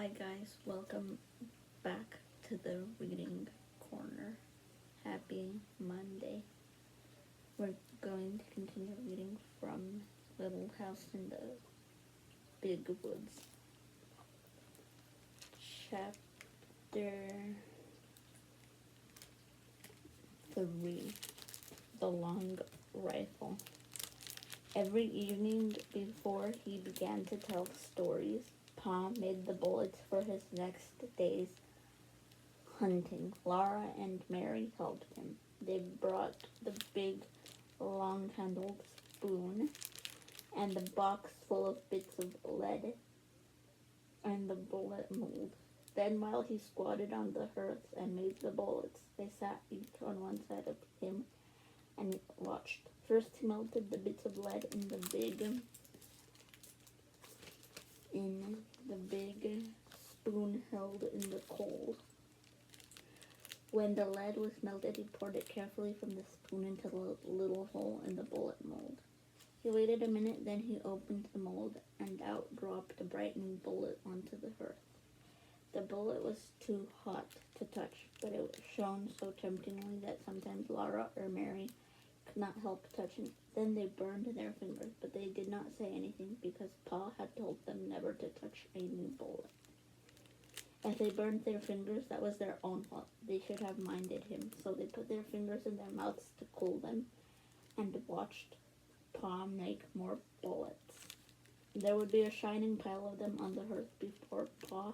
Hi guys, welcome back to the reading corner. Happy Monday. We're going to continue reading from Little House in the Big Woods. Chapter 3, The Long Rifle. Every evening before he began to tell stories, Pa made the bullets for his next day's hunting. Laura and Mary helped him. They brought the big, long-handled spoon and the box full of bits of lead and the bullet mold. Then, while he squatted on the hearth and made the bullets, they sat each on one side of him and watched. First, he melted the bits of lead in the big spoon held in the coal. When the lead was melted, he poured it carefully from the spoon into the little hole in the bullet mold. He waited a minute, then he opened the mold, and out dropped a brightening bullet onto the hearth. The bullet was too hot to touch, but it shone so temptingly that sometimes Laura or Mary could not help touching it. Then they burned their fingers, but they did not say anything because Pa had told them never to touch a new bullet. As they burned their fingers, that was their own fault. They should have minded him. So they put their fingers in their mouths to cool them and watched Pa make more bullets. There would be a shining pile of them on the hearth before Pa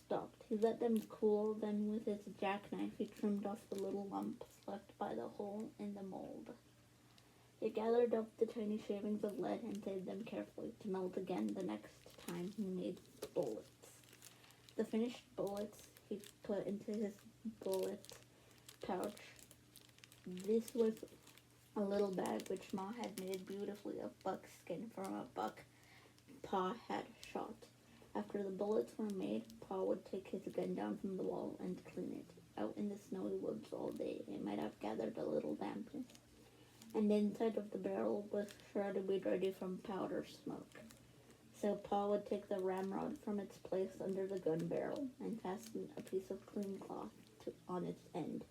stopped. He let them cool, then with his jackknife he trimmed off the little lumps left by the hole in the mold. He gathered up the tiny shavings of lead and saved them carefully to melt again the next time he made bullets. The finished bullets he put into his bullet pouch. This was a little bag which Ma had made beautifully of buckskin from a buck Pa had shot. After the bullets were made, Pa would take his gun down from the wall and clean it. Out in the snowy woods all day, it might have gathered a little dampness, and the inside of the barrel was sure to be dirty from powder smoke. So Pa would take the ramrod from its place under the gun barrel and fasten a piece of clean cloth on its end.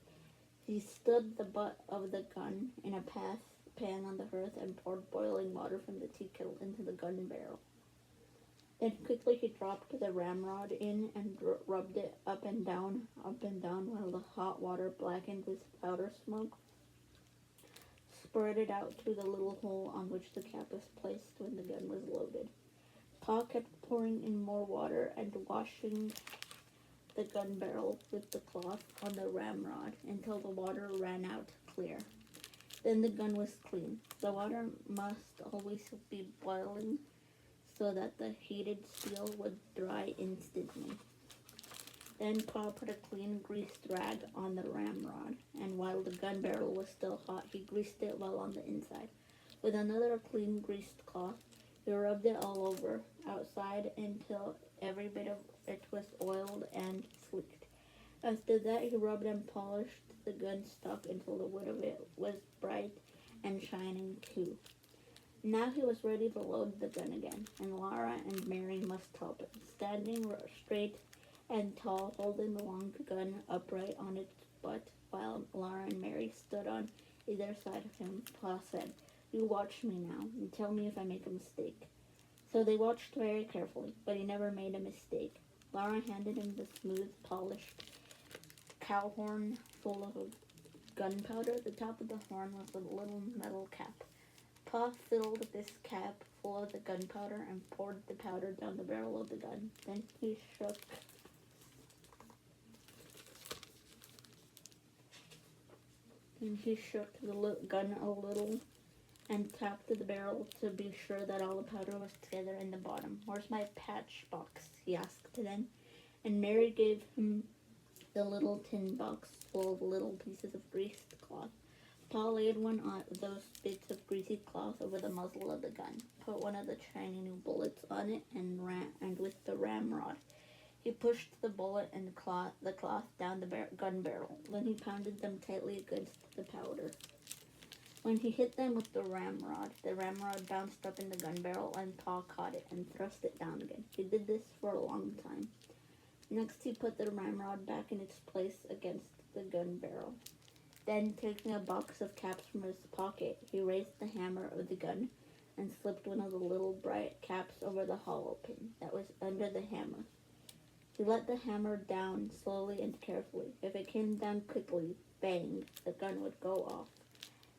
He stood the butt of the gun in a pan on the hearth and poured boiling water from the tea kettle into the gun barrel. Then quickly he dropped the ramrod in and rubbed it up and down while the hot water, blackened with powder smoke, spread out through the little hole on which the cap was placed when the gun was loaded. Pa kept pouring in more water and washing the gun barrel with the cloth on the ramrod until the water ran out clear. Then the gun was clean. The water must always be boiling so that the heated steel would dry instantly. Then Pa put a clean greased rag on the ramrod, and while the gun barrel was still hot, he greased it well on the inside. With another clean greased cloth, he rubbed it all over, outside, until every bit of it was oiled and slicked. After that, he rubbed and polished the gun stock until the wood of it was bright and shining too. Now he was ready to load the gun again, and Laura and Mary must help him. Standing straight and tall, holding the long gun upright on its butt, while Laura and Mary stood on either side of him, Pa said, "You watch me now, and tell me if I make a mistake." So they watched very carefully, but he never made a mistake. Laura handed him the smooth, polished cow horn full of gunpowder. The top of the horn was a little metal cap. Pa filled this cap full of the gunpowder and poured the powder down the barrel of the gun. Then he shook the gun a little and tapped the barrel to be sure that all the powder was together in the bottom. "Where's my patch box?" he asked then, and Mary gave him the little tin box full of little pieces of greased cloth. Pa laid one of those bits of greasy cloth over the muzzle of the gun, put one of the shiny new bullets on it, and with the ramrod, he pushed the bullet and the cloth down the gun barrel. Then he pounded them tightly against the powder. When he hit them with the ramrod bounced up in the gun barrel and Pa caught it and thrust it down again. He did this for a long time. Next, he put the ramrod back in its place against the gun barrel. Then, taking a box of caps from his pocket, he raised the hammer of the gun and slipped one of the little bright caps over the hollow pin that was under the hammer. He let the hammer down slowly and carefully. If it came down quickly, bang, the gun would go off.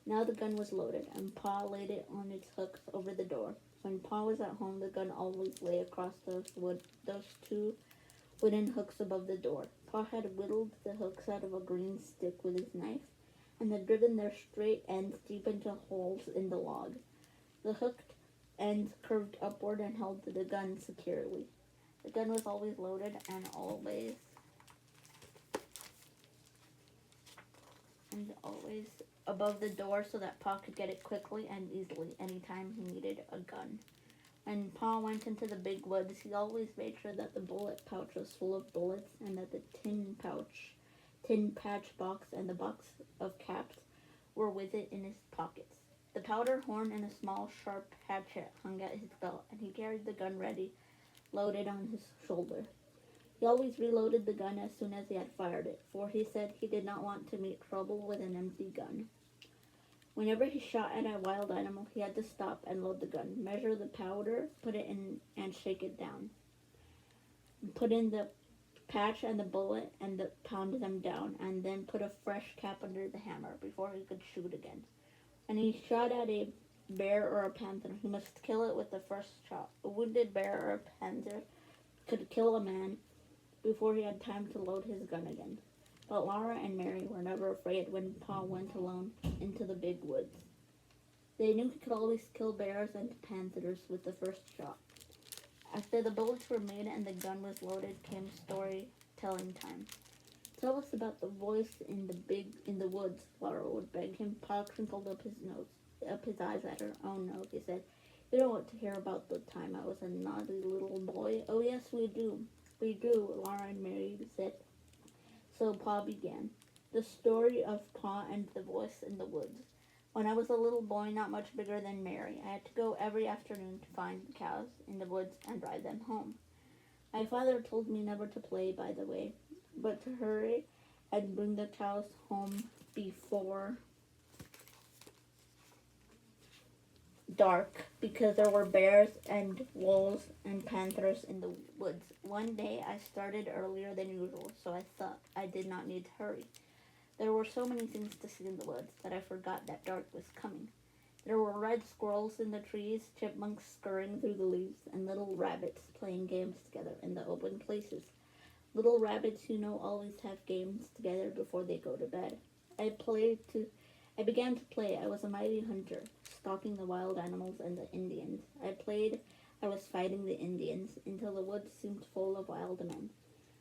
Now the gun was loaded, and Pa laid it on its hooks over the door. When Pa was at home, the gun always lay across those two wooden hooks above the door. Pa had whittled the hooks out of a green stick with his knife, and had driven their straight ends deep into holes in the log. The hooked ends curved upward and held the gun securely. The gun was always loaded and always above the door so that Pa could get it quickly and easily anytime he needed a gun. When Pa went into the big woods, he always made sure that the bullet pouch was full of bullets and that the tin patch box and the box of caps were with it in his pockets. The powder horn and a small sharp hatchet hung at his belt, and he carried the gun ready, loaded on his shoulder. He always reloaded the gun as soon as he had fired it, for he said he did not want to meet trouble with an empty gun. Whenever he shot at a wild animal, he had to stop and load the gun, measure the powder, put it in, and shake it down. Put in the patch and the bullet and pound them down, and then put a fresh cap under the hammer before he could shoot again. When he shot at a bear or a panther, he must kill it with the first shot. A wounded bear or a panther could kill a man before he had time to load his gun again. But Laura and Mary were never afraid when Pa went alone into the big woods. They knew he could always kill bears and panthers with the first shot. After the bullets were made and the gun was loaded, came storytelling time. Tell us about the voice in the woods, Laura would beg him. Pa crinkled up his eyes at her. Oh no, he said. You don't want to hear about the time I was a naughty little boy. Oh yes, we do. We do, Laura and Mary said. So Pa began. The story of Pa and the voice in the woods. When I was a little boy, not much bigger than Mary, I had to go every afternoon to find the cows in the woods and ride them home. My father told me never to play, by the way, but to hurry and bring the cows home before dark because there were bears and wolves and panthers in the woods. One day I started earlier than usual, so I thought I did not need to hurry. There were so many things to see in the woods that I forgot that dark was coming. There were red squirrels in the trees, chipmunks scurrying through the leaves, and little rabbits playing games together in the open places. Little rabbits, always have games together before they go to bed. I began to play. I was a mighty hunter, stalking the wild animals and the Indians. I was fighting the Indians, until the woods seemed full of wild men.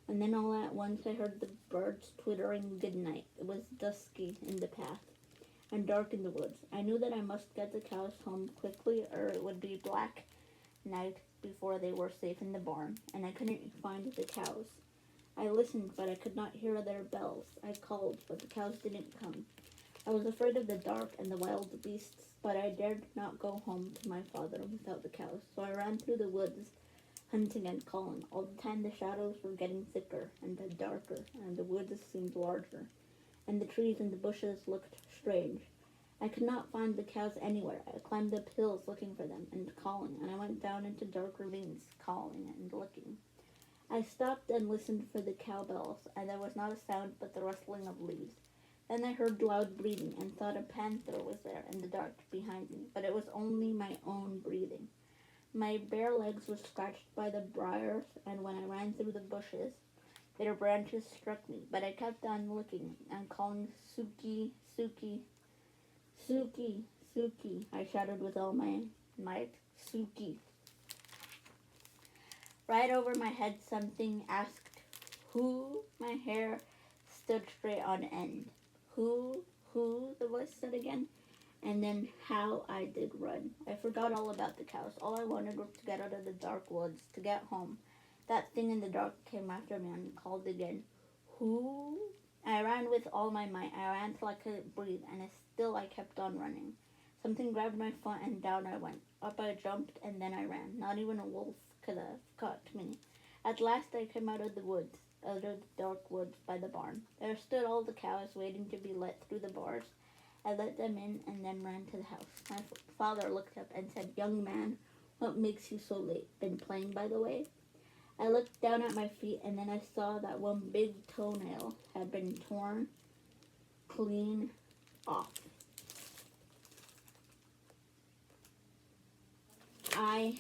And then all at once I heard the birds twittering good night. It was dusky in the path and dark in the woods. I knew that I must get the cows home quickly, or it would be black night before they were safe in the barn, and I couldn't find the cows. I listened, but I could not hear their bells. I called, but the cows didn't come. I was afraid of the dark and the wild beasts, but I dared not go home to my father without the cows, so I ran through the woods, hunting and calling. All the time the shadows were getting thicker and darker, and the woods seemed larger, and the trees and the bushes looked strange. I could not find the cows anywhere. I climbed up hills looking for them and calling, and I went down into dark ravines, calling and looking. I stopped and listened for the cowbells, and there was not a sound but the rustling of leaves. Then I heard loud breathing and thought a panther was there in the dark behind me, but it was only my own breathing. My bare legs were scratched by the briars, and when I ran through the bushes, their branches struck me, but I kept on looking and calling, Suki, Suki, Suki, Suki, I shouted with all my might, Suki. Right over my head something asked, who? My hair stood straight on end. Who, the voice said again, and then how I did run. I forgot all about the cows. All I wanted was to get out of the dark woods, to get home. That thing in the dark came after me and called again, who? I ran with all my might. I ran till I couldn't breathe, and still I kept on running. Something grabbed my foot and down I went. Up I jumped and then I ran. Not even a wolf could have caught me. At last I came out of the dark woods by the barn. There stood all the cows waiting to be let through the bars. I let them in and then ran to the house. My father looked up and said, "Young man, what makes you so late? Been playing by the way?" I looked down at my feet and then I saw that one big toenail had been torn clean off. I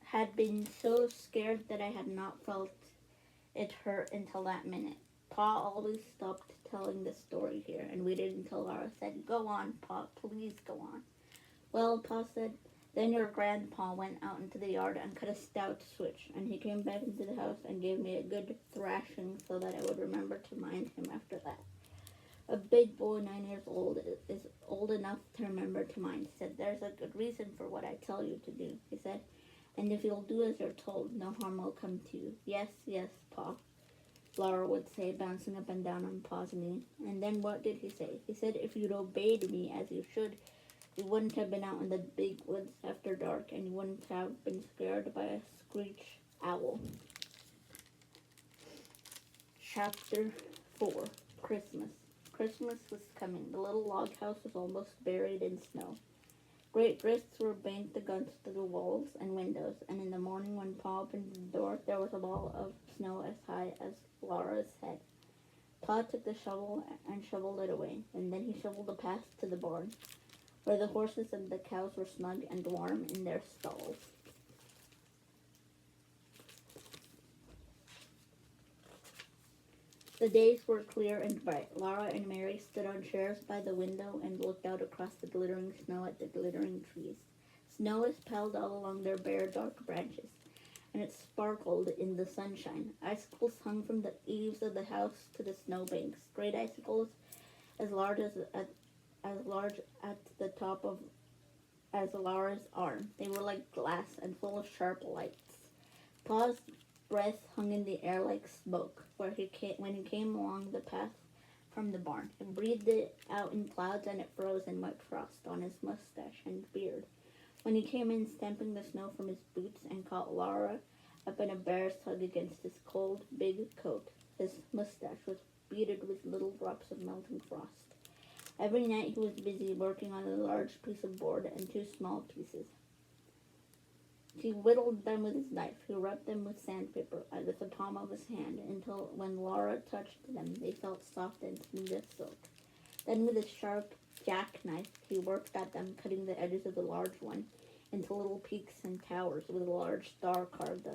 had been so scared that I had not felt it hurt until that minute. Pa always stopped telling the story here and waited until Laura said, "Go on, Pa, please go on." "Well," Pa said, "then your grandpa went out into the yard and cut a stout switch, and he came back into the house and gave me a good thrashing so that I would remember to mind him after that. A big boy 9 years old is old enough to remember to mind," he said. "There's a good reason for what I tell you to do," he said, "and if you'll do as you're told, no harm will come to you." "Yes, yes, Pa," Laura would say, bouncing up and down on Pa's knee. "And then what did he say?" "He said if you'd obeyed me as you should, you wouldn't have been out in the big woods after dark, and you wouldn't have been scared by a screech owl." Chapter 4. Christmas. Christmas was coming. The little log house was almost buried in snow. Great drifts were banked against the walls and windows, and in the morning when Pa opened the door, there was a ball of snow as high as Laura's head. Pa took the shovel and shoveled it away, and then he shoveled a path to the barn, where the horses and the cows were snug and warm in their stalls. The days were clear and bright. Laura and Mary stood on chairs by the window and looked out across the glittering snow at the glittering trees. Snow was piled all along their bare, dark branches, and it sparkled in the sunshine. Icicles hung from the eaves of the house to the snowbanks, great icicles as large at the top of as Laura's arm. They were like glass and full of sharp lights. Pa's breath hung in the air like smoke when he came along the path from the barn. He breathed it out in clouds, and it froze in white frost on his mustache and beard. When he came in, stamping the snow from his boots, and caught Laura up in a bear's hug against his cold, big coat, his mustache was beaded with little drops of melting frost. Every night he was busy working on a large piece of board and two small pieces. He whittled them with his knife. He rubbed them with sandpaper with the palm of his hand until when Laura touched them, they felt soft and smooth as silk. Then with a sharp jackknife, he worked at them, cutting the edges of the large one into little peaks and towers with a large star carved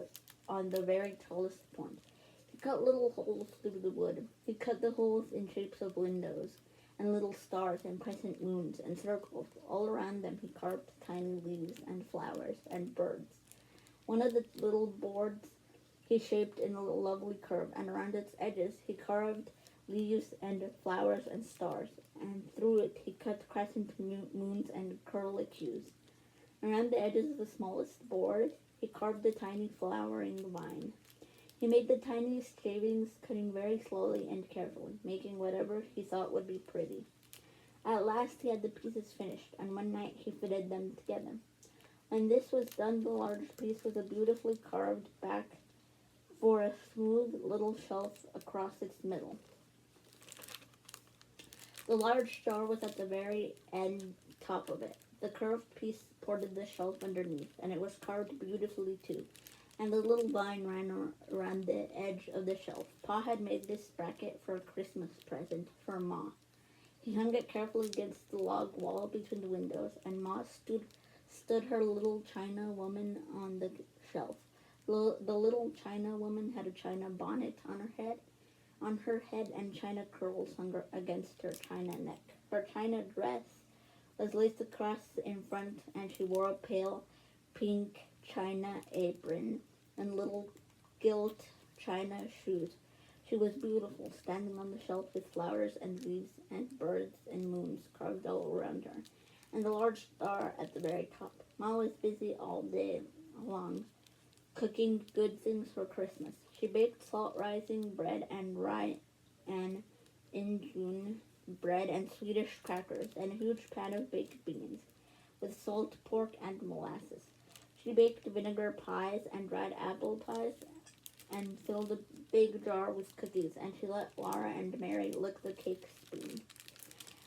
on the very tallest point. He cut little holes through the wood. He cut the holes in shapes of windows and little stars and crescent moons and circles. All around them he carved tiny leaves and flowers and birds. One of the little boards he shaped in a lovely curve, and around its edges he carved leaves and flowers and stars, and through it he cut crescent moons and curlicues. Around the edges of the smallest board he carved a tiny flowering vine. He made the tiniest shavings, cutting very slowly and carefully, making whatever he thought would be pretty. At last he had the pieces finished, and one night he fitted them together. When this was done, the large piece was a beautifully carved back for a smooth little shelf across its middle. The large star was at the very end top of it. The curved piece supported the shelf underneath, and it was carved beautifully too, and the little vine ran around the edge of the shelf. Pa had made this bracket for a Christmas present for Ma. He hung it carefully against the log wall between the windows, and Ma stood her little china woman on the shelf. The little china woman had a china bonnet on her head, and china curls hung against her china neck. Her china dress was laced across in front, and she wore a pale pink china apron and little gilt china shoes. She was beautiful, standing on the shelf with flowers and leaves and birds and moons carved all around her, and the large star at the very top. Ma was busy all day long, cooking good things for Christmas. She baked salt rising bread and rye, and in June bread and Swedish crackers, and a huge pan of baked beans with salt pork and molasses. She baked vinegar pies and dried apple pies and filled a big jar with cookies, and she let Laura and Mary lick the cake spoon.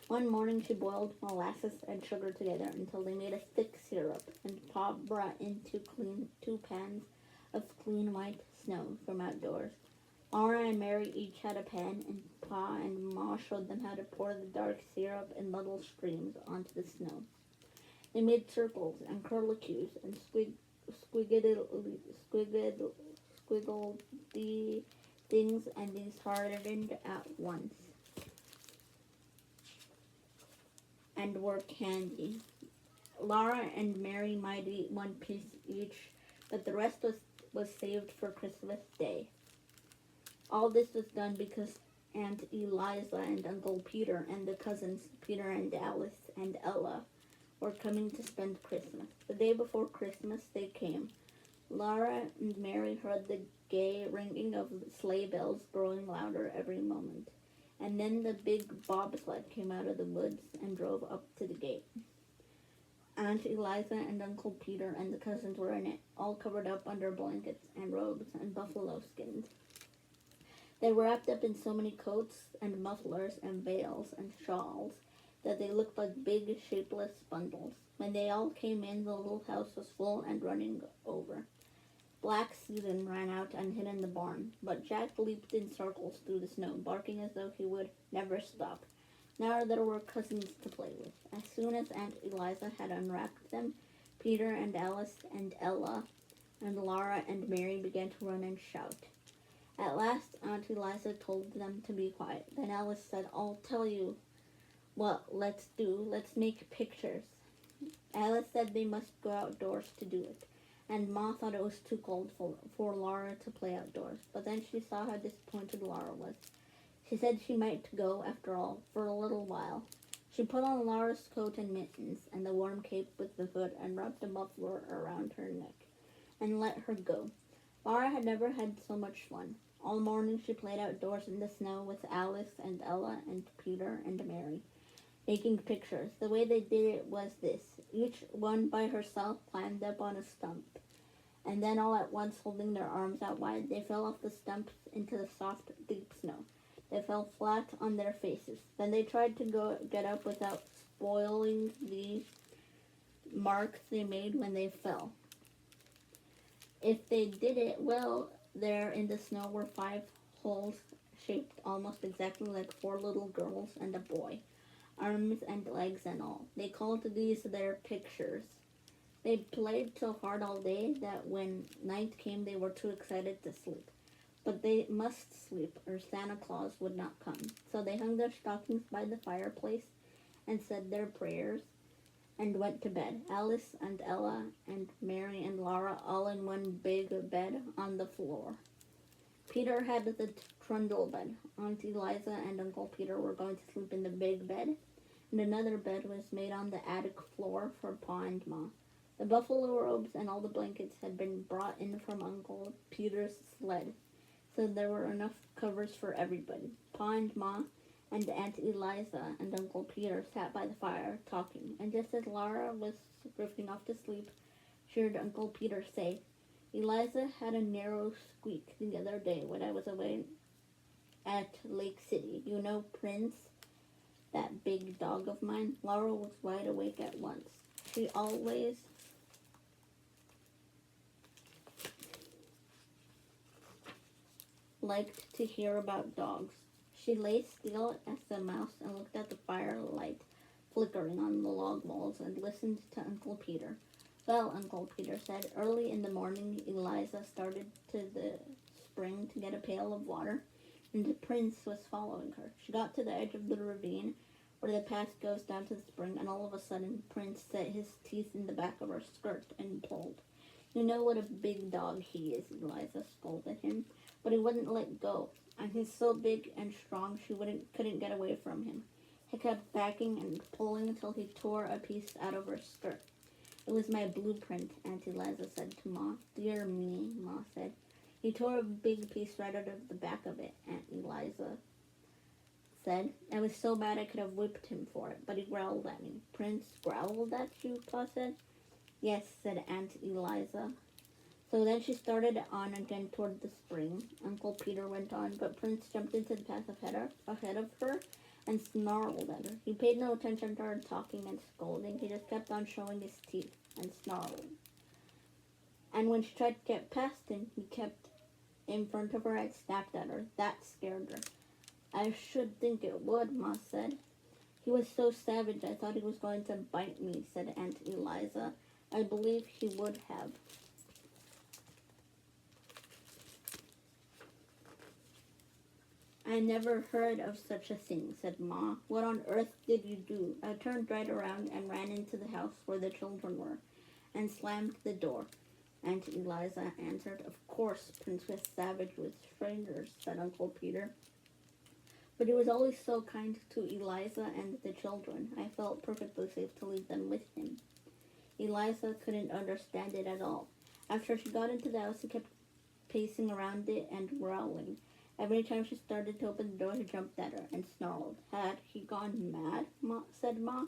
One morning she boiled molasses and sugar together until they made a thick syrup, and Pa brought in two pans of clean white snow from outdoors. Laura and Mary each had a pan, and Pa and Ma showed them how to pour the dark syrup in little streams onto the snow. They made circles and curlicues and squiggled the things, and these hardened at once and were candy. Laura and Mary might eat one piece each, but the rest was saved for Christmas Day. All this was done because Aunt Eliza and Uncle Peter and the cousins Peter and Alice and Ella were coming to spend Christmas. The day before Christmas they came. Laura and Mary heard the gay ringing of sleigh bells growing louder every moment. And then the big bobsled came out of the woods and drove up to the gate. Aunt Eliza and Uncle Peter and the cousins were in it, all covered up under blankets and robes and buffalo skins. They were wrapped up in so many coats and mufflers and veils and shawls that they looked like big, shapeless bundles. When they all came in, the little house was full and running over. Black Susan ran out and hid in the barn, but Jack leaped in circles through the snow, barking as though he would never stop. Now there were cousins to play with. As soon as Aunt Eliza had unwrapped them, Peter and Alice and Ella and Laura and Mary began to run and shout. At last, Aunt Eliza told them to be quiet. Then Alice said, "I'll tell you what let's do. Let's make pictures." Alice said they must go outdoors to do it, and Ma thought it was too cold for Laura to play outdoors. But then she saw how disappointed Laura was. She said she might go, after all, for a little while. She put on Laura's coat and mittens, and the warm cape with the hood, and wrapped a muffler around her neck, and let her go. Laura had never had so much fun. All morning she played outdoors in the snow with Alice and Ella and Peter and Mary, making pictures. The way they did it was this. Each one by herself climbed up on a stump, and then all at once, holding their arms out wide, they fell off the stumps into the soft, deep snow. They fell flat on their faces. Then they tried to get up without spoiling the marks they made when they fell. If they did it well, there in the snow were 5 holes shaped almost exactly like 4 little girls and a boy, arms and legs and all. They called these their pictures. They played so hard all day that when night came they were too excited to sleep. But they must sleep or Santa Claus would not come. So they hung their stockings by the fireplace and said their prayers and went to bed. Alice and Ella and Mary and Laura all in one big bed on the floor. Peter had the trundle bed. Aunt Eliza and Uncle Peter were going to sleep in the big bed, and another bed was made on the attic floor for Pa and Ma. The buffalo robes and all the blankets had been brought in from Uncle Peter's sled, so there were enough covers for everybody. Pa and Ma and Aunt Eliza and Uncle Peter sat by the fire talking, and just as Laura was drifting off to sleep, she heard Uncle Peter say, "Eliza had a narrow squeak the other day when I was away at Lake City. You know Prince, that big dog of mine?" Laura was wide awake at once. She always liked to hear about dogs. She lay still as a mouse and looked at the firelight flickering on the log walls and listened to Uncle Peter. "Well," Uncle Peter said, "early in the morning Eliza started to the spring to get a pail of water, and the Prince was following her. She got to the edge of the ravine where the path goes down to the spring, and all of a sudden Prince set his teeth in the back of her skirt and pulled. You know what a big dog he is," Eliza scolded him, "but he wouldn't let go. And he's so big and strong she couldn't get away from him. He kept backing and pulling until he tore a piece out of her skirt. It was my blueprint," Aunt Eliza said to Ma. "Dear me," Ma said. "He tore a big piece right out of the back of it," Aunt Eliza said. I was so mad I could have whipped him for it, but he growled at me. Prince growled at you, Pa said. Yes, said Aunt Eliza. So then she started on again toward the spring. Uncle Peter went on, but Prince jumped into the path ahead of her and snarled at her. He paid no attention to her talking and scolding. He just kept on showing his teeth and snarling. And when she tried to get past him, he kept in front of her and snapped at her. That scared her. I should think it would, Ma said. He was so savage I thought he was going to bite me, said Aunt Eliza. I believe he would have. I never heard of such a thing, said Ma. What on earth did you do? I turned right around and ran into the house where the children were and slammed the door. Aunt Eliza answered. Of course, Prince was savage with strangers, said Uncle Peter. But he was always so kind to Eliza and the children. I felt perfectly safe to leave them with him. Eliza couldn't understand it at all. After she got into the house, he kept pacing around it and growling. Every time she started to open the door, he jumped at her and snarled. Had he gone mad? Said Ma.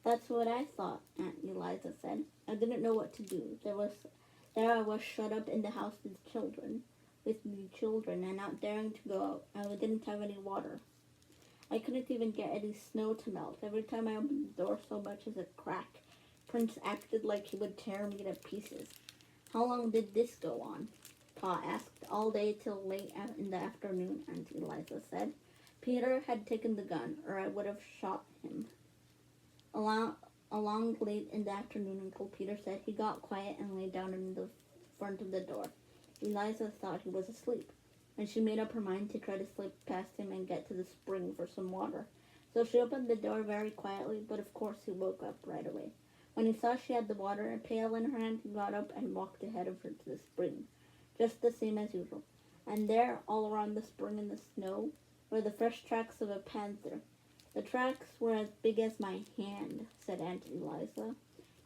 That's what I thought, Aunt Eliza said. I didn't know what to do. There I was shut up in the house with the children, and not daring to go out. I didn't have any water. I couldn't even get any snow to melt. Every time I opened the door, so much as a crack, Prince acted like he would tear me to pieces. How long did this go on? Pa asked. All day till late in the afternoon, Aunt Eliza said. Peter had taken the gun, or I would have shot him. Along late in the afternoon, Uncle Peter said. He got quiet and lay down in the front of the door. Eliza thought he was asleep, and she made up her mind to try to slip past him and get to the spring for some water. So she opened the door very quietly, but of course he woke up right away. When he saw she had the water, a pail in her hand, he got up and walked ahead of her to the spring, just the same as usual. And there, all around the spring in the snow, were the fresh tracks of a panther. The tracks were as big as my hand, said Aunt Eliza.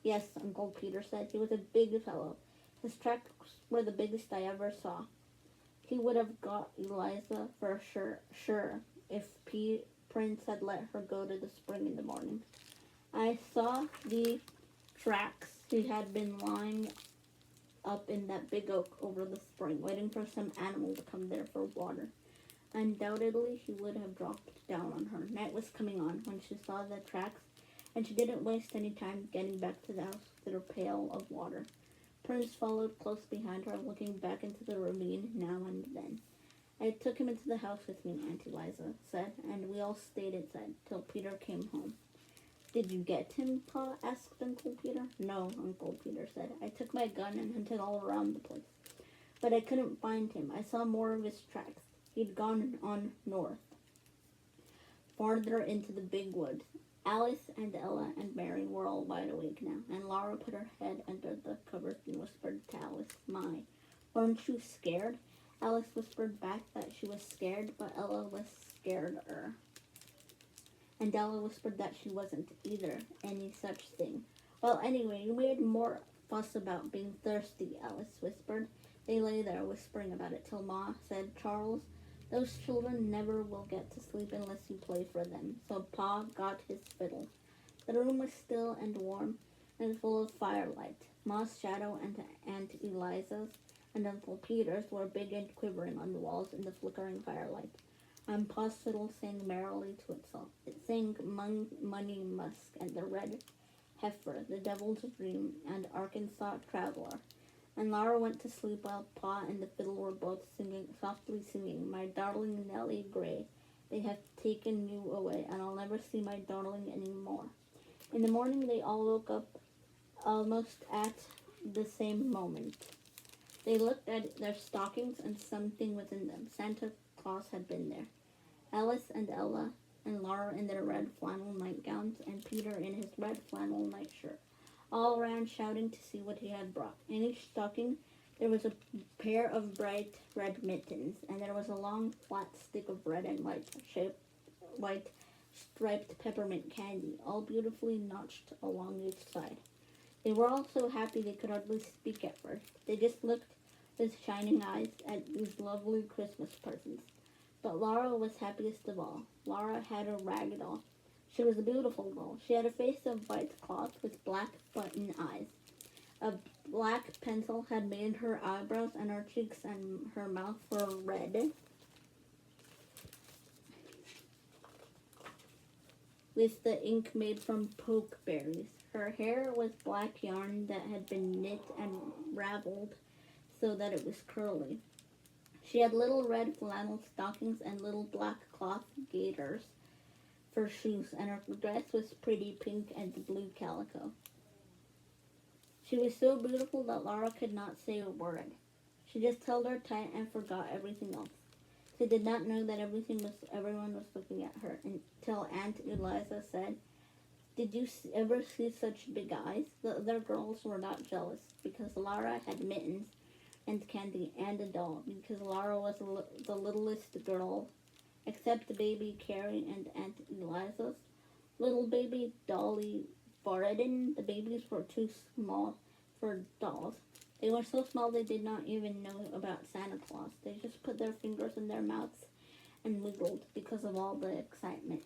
Yes, Uncle Peter said. He was a big fellow. His tracks were the biggest I ever saw. He would have got Eliza for sure if Prince had let her go to the spring in the morning. I saw the tracks. He had been lying up in that big oak over the spring, waiting for some animal to come there for water. Undoubtedly, he would have dropped down on her. Night was coming on when she saw the tracks, and she didn't waste any time getting back to the house with her pail of water. Prince followed close behind her, looking back into the ravine now and then. I took him into the house with me, Aunt Eliza said, and we all stayed inside till Peter came home. Did you get him, Pa? Asked Uncle Peter. No, Uncle Peter said. I took my gun and hunted all around the place, but I couldn't find him. I saw more of his tracks. He'd gone on north, farther into the big woods. Alice and Ella and Mary were all wide awake now, and Laura put her head under the covers and whispered to Alice, My, weren't you scared? Alice whispered back that she was scared, but Ella was scared-er. And Ella whispered that she wasn't either any such thing. Well, anyway, you made more fuss about being thirsty, Alice whispered. They lay there whispering about it till Ma said, Charles, those children never will get to sleep unless you play for them. So Pa got his fiddle. The room was still and warm and full of firelight. Ma's shadow and Aunt Eliza's and Uncle Peter's were big and quivering on the walls in the flickering firelight. And Pa's fiddle sang merrily to itself. It sang Money Musk and the Red Heifer, the Devil's Dream, and Arkansas Traveler. And Laura went to sleep while Pa and the fiddle were both softly singing, My darling Nellie Gray, they have taken you away, and I'll never see my darling any more. In the morning they all woke up almost at the same moment. They looked at their stockings, and something was in them. Santa Claus had been there. Alice and Ella and Laura in their red flannel nightgowns, and Peter in his red flannel nightshirt, all ran shouting to see what he had brought. In each stocking there was a pair of bright red mittens, and there was a long flat stick of red and white striped peppermint candy, all beautifully notched along each side. They were all so happy they could hardly speak at first. They just looked with shining eyes at these lovely Christmas presents. But Laura was happiest of all. Laura had a rag doll. She was a beautiful girl. She had a face of white cloth with black button eyes. A black pencil had made her eyebrows, and her cheeks and her mouth were red with the ink made from pokeberries. Her hair was black yarn that had been knit and raveled so that it was curly. She had little red flannel stockings and little black cloth gaiters for shoes, and her dress was pretty pink and blue calico. She was so beautiful that Laura could not say a word. She just held her tight and forgot everything else. She did not know that everyone was looking at her until Aunt Eliza said, "Did you ever see such big eyes?" The other girls were not jealous because Laura had mittens and candy and a doll, because Laura was the littlest girl, except baby Carrie and Aunt Eliza's little baby Dolly Boredin. The babies were too small for dolls. They were so small they did not even know about Santa Claus. They just put their fingers in their mouths and wiggled because of all the excitement.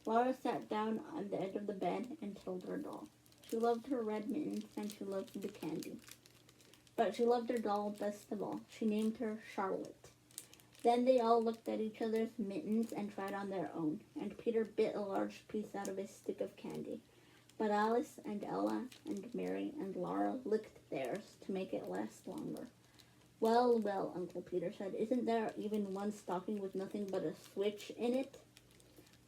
Laura sat down on the edge of the bed and held her doll. She loved her red mittens and she loved the candy. But she loved her doll best of all. She named her Charlotte. Then they all looked at each other's mittens and tried on their own, and Peter bit a large piece out of his stick of candy. But Alice and Ella and Mary and Laura licked theirs to make it last longer. "Well, well," Uncle Peter said, "isn't there even one stocking with nothing but a switch in it?"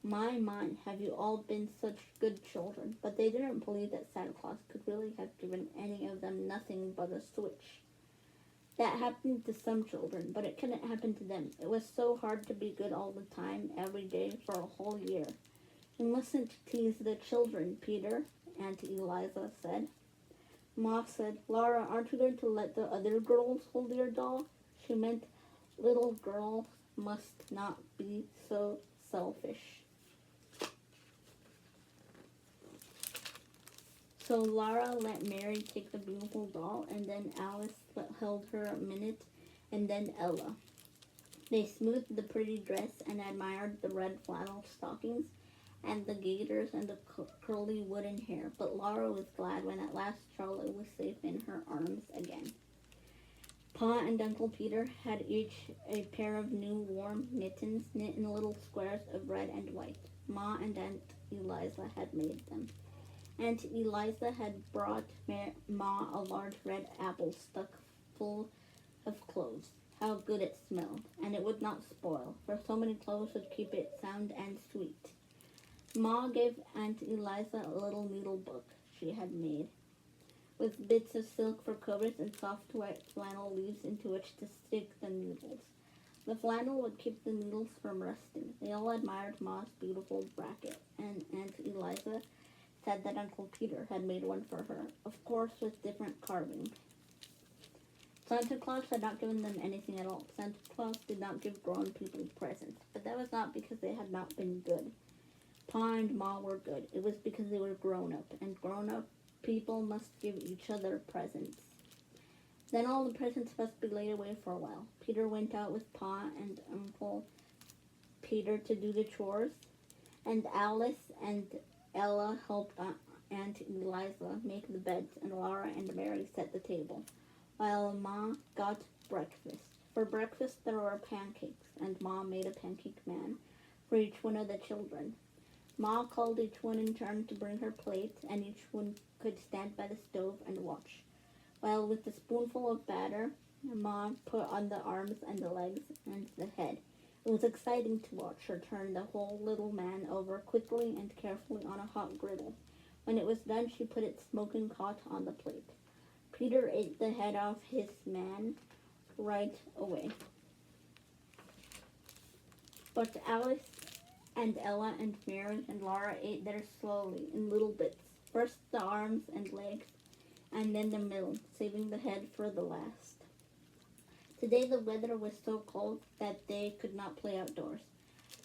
My, have you all been such good children." But they didn't believe that Santa Claus could really have given any of them nothing but a switch. That happened to some children, but it couldn't happen to them. It was so hard to be good all the time, every day, for a whole year. "You mustn't tease the children, Peter," Aunt Eliza said. Ma said, "Laura, aren't you going to let the other girls hold your doll?" She meant little girls must not be so selfish. So Laura let Mary take the beautiful doll, and then Alice held her a minute, and then Ella. They smoothed the pretty dress and admired the red flannel stockings and the gaiters and the curly wooden hair. But Laura was glad when at last Charlotte was safe in her arms again. Pa and Uncle Peter had each a pair of new warm mittens knit in little squares of red and white. Ma and Aunt Eliza had made them. Aunt Eliza had brought Ma a large red apple stuck full of cloves. How good it smelled, and it would not spoil, for so many cloves would keep it sound and sweet. Ma gave Aunt Eliza a little needle book she had made, with bits of silk for covers and soft white flannel leaves into which to stick the needles. The flannel would keep the needles from rusting. They all admired Ma's beautiful bracket, and Aunt Eliza said that Uncle Peter had made one for her, of course with different carving. Santa Claus had not given them anything at all. Santa Claus did not give grown people presents, but that was not because they had not been good. Pa and Ma were good. It was because they were grown up, and grown up people must give each other presents. Then all the presents must be laid away for a while. Peter went out with Pa and Uncle Peter to do the chores, and Alice and Ella helped Aunt Eliza make the beds, and Laura and Mary set the table, while Ma got breakfast. For breakfast there were pancakes, and Ma made a pancake man for each one of the children. Ma called each one in turn to bring her plate, and each one could stand by the stove and watch, while with a spoonful of batter, Ma put on the arms and the legs and the head. It was exciting to watch her turn the whole little man over quickly and carefully on a hot griddle. When it was done, she put it smoking hot on the plate. Peter ate the head off his man right away. But Alice and Ella and Mary and Laura ate theirs slowly in little bits. First the arms and legs, and then the middle, saving the head for the last. Today the weather was so cold that they could not play outdoors,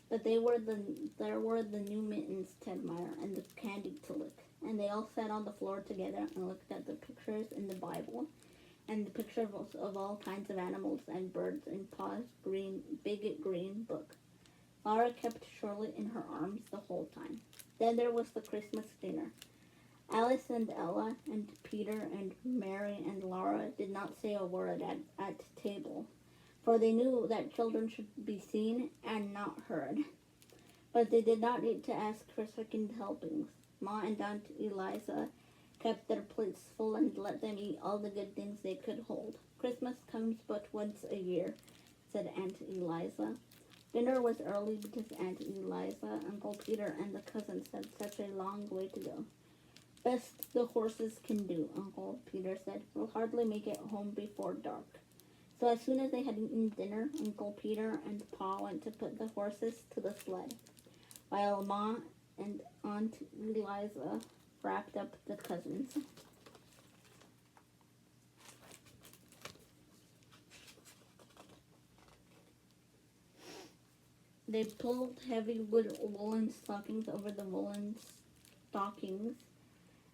but there were the new mittens to admire and the candy to lick, and they all sat on the floor together and looked at the pictures in the Bible and the picture of all kinds of animals and birds in Pa's big green book. Laura kept Charlotte in her arms the whole time. Then there was the Christmas dinner. Alice and Ella and Peter and Mary and Laura did not say a word at table, for they knew that children should be seen and not heard. But they did not need to ask for second helpings. Ma and Aunt Eliza kept their plates full and let them eat all the good things they could hold. Christmas comes but once a year, said Aunt Eliza. Dinner was early because Aunt Eliza, Uncle Peter, and the cousins had such a long way to go. Best the horses can do, Uncle Peter said. We'll hardly make it home before dark. So as soon as they had eaten dinner, Uncle Peter and Pa went to put the horses to the sled, while Ma and Aunt Eliza wrapped up the cousins. They pulled heavy woolen stockings over the woolen stockings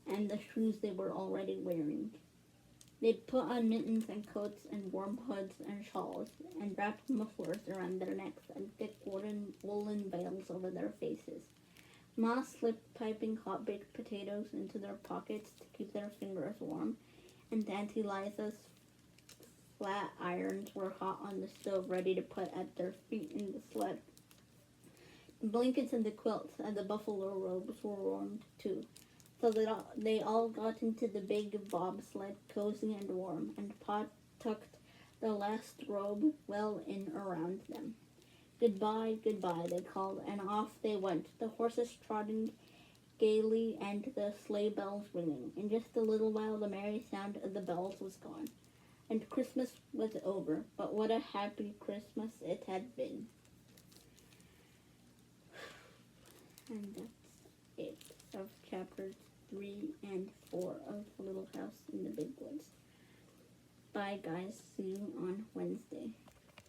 and the shoes they were already wearing. They put on mittens and coats and warm hoods and shawls and wrapped mufflers around their necks and thick woolen veils over their faces. Ma slipped piping hot baked potatoes into their pockets to keep their fingers warm, and Aunt Eliza's flat irons were hot on the stove ready to put at their feet in the sled. The blankets and the quilts and the buffalo robes were warmed too, so that they all got into the big bobsled cozy and warm, and Pa tucked the last robe well in around them. Goodbye, goodbye, they called, and off they went, the horses trotting gaily and the sleigh bells ringing. In just a little while the merry sound of the bells was gone, and Christmas was over, but what a happy Christmas it had been. And that's it of chapters 3 and 4 of Little House in the Big Woods. Bye guys, see you on